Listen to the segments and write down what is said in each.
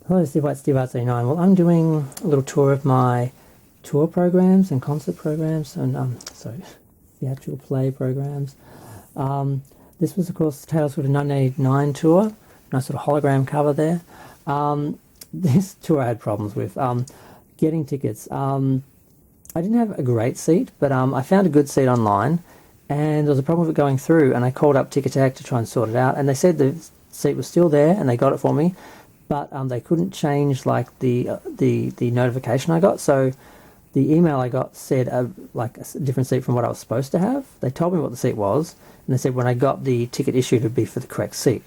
Hello, Steve White, Steve Arts 89. Well, I'm doing a little tour of my tour programs and concert programs and, theatrical play programs. This was, of course, Taylor Swift 1989 tour. Nice sort of hologram cover there. This tour I had problems with. Getting tickets. I didn't have a great seat, but I found a good seat online, and there was a problem with it going through, and I called up Ticketek to try and sort it out, and they said the seat was still there, and they got it for me, but they couldn't change like the notification I got. So the email I got said like a different seat from what I was supposed to have. They told me what the seat was, and they said when I got the ticket issued, it would be for the correct seat.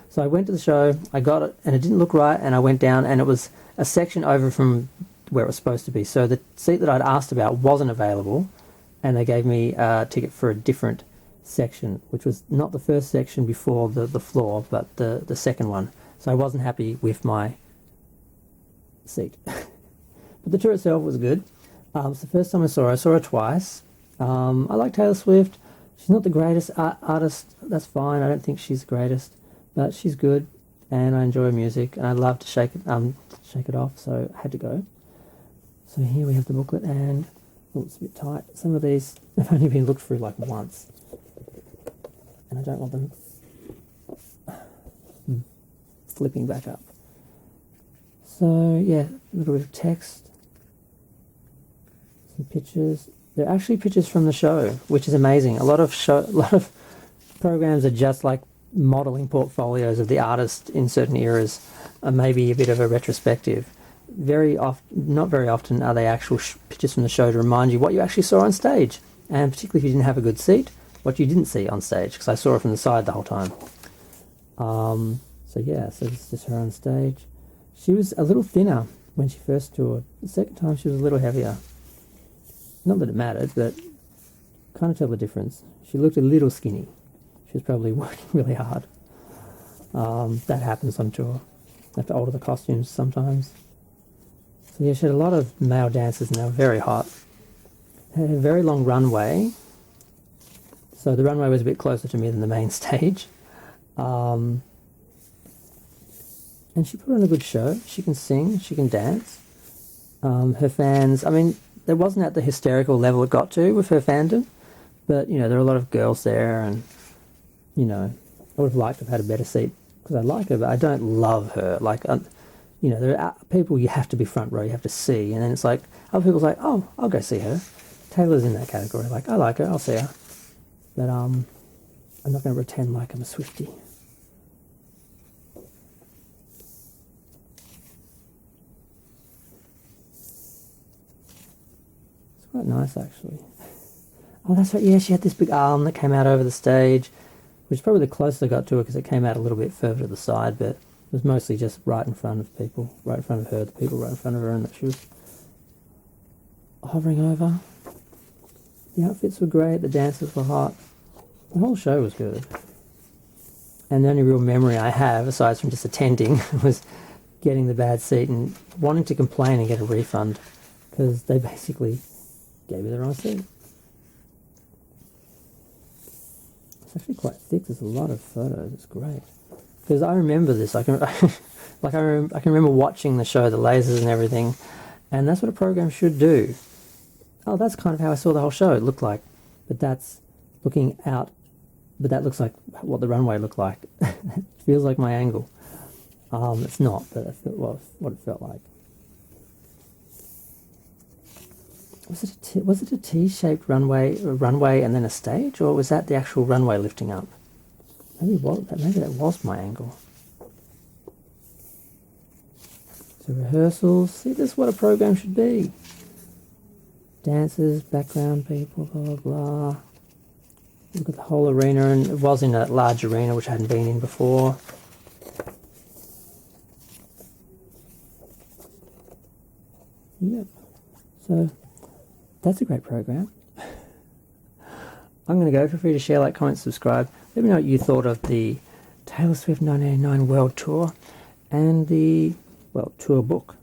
So I went to the show, I got it, and it didn't look right, and I went down, and it was a section over from where it was supposed to be. So the seat that I'd asked about wasn't available, and they gave me a ticket for a different section, which was not the first section before the floor, but the second one. So I wasn't happy with my seat. But the tour itself was good. It's the first time I saw her. I saw her twice. I like Taylor Swift. She's not the greatest artist. That's fine. I don't think she's the greatest, but she's good, and I enjoy her music, and I love to shake it off. So I had to go. So here we have the booklet, and it's a bit tight. Some of these have only been looked through like once, and I don't want them flipping back up. So yeah, a little bit of text, some pictures. They're actually pictures from the show, which is amazing. A lot of programs are just like modelling portfolios of the artist in certain eras, maybe a bit of a retrospective. Not very often are they actual pictures from the show to remind you what you actually saw on stage, and particularly if you didn't have a good seat, what you didn't see on stage, because I saw it from the side the whole time. So this is just her on stage. She was a little thinner when she first toured. The second time she was a little heavier. Not that it mattered, but kind of tell the difference. She looked a little skinny. She was probably working really hard. That happens on tour. They have to alter the costumes sometimes. So yeah, she had a lot of male dancers, and they were very hot. Had a very long runway. So the runway was a bit closer to me than the main stage. And she put on a good show. She can sing, she can dance. Her fans, I mean, it wasn't at the hysterical level it got to with her fandom, but, there are a lot of girls there, and, I would have liked to have had a better seat, because I like her, but I don't love her. Like, there are people you have to be front row, you have to see, and then it's like, other people's like, oh, I'll go see her. Taylor's in that category, like, I like her, I'll see her. But, I'm not going to pretend like I'm a Swiftie. Quite nice, actually. Oh, that's right. Yeah, she had this big arm that came out over the stage, which is probably the closest I got to her, because it came out a little bit further to the side, but it was mostly just right in front of people, right in front of her, the people right in front of her, and that she was hovering over. The outfits were great, the dancers were hot. The whole show was good. And the only real memory I have, aside from just attending, was getting the bad seat and wanting to complain and get a refund, because they basically gave me the wrong seat. It's actually quite thick. There's a lot of photos. It's great, because I remember this. I can remember watching the show, the lasers and everything, and that's what a program should do. Oh, that's kind of how I saw the whole show. It looked like, but that's looking out. But that looks like what the runway looked like. It feels like my angle. It's not, but it was what it felt like. Was it a T-shaped runway and then a stage, or was that the actual runway lifting up? Maybe that was my angle. So rehearsals. See, this is what a program should be. Dancers, background people, blah blah blah. Look at the whole arena, and it was in a large arena which I hadn't been in before. Yep. So that's a great program. I'm going to go. Feel free to share, like, comment, subscribe. Let me know what you thought of the Taylor Swift 1989 World Tour and the, tour book.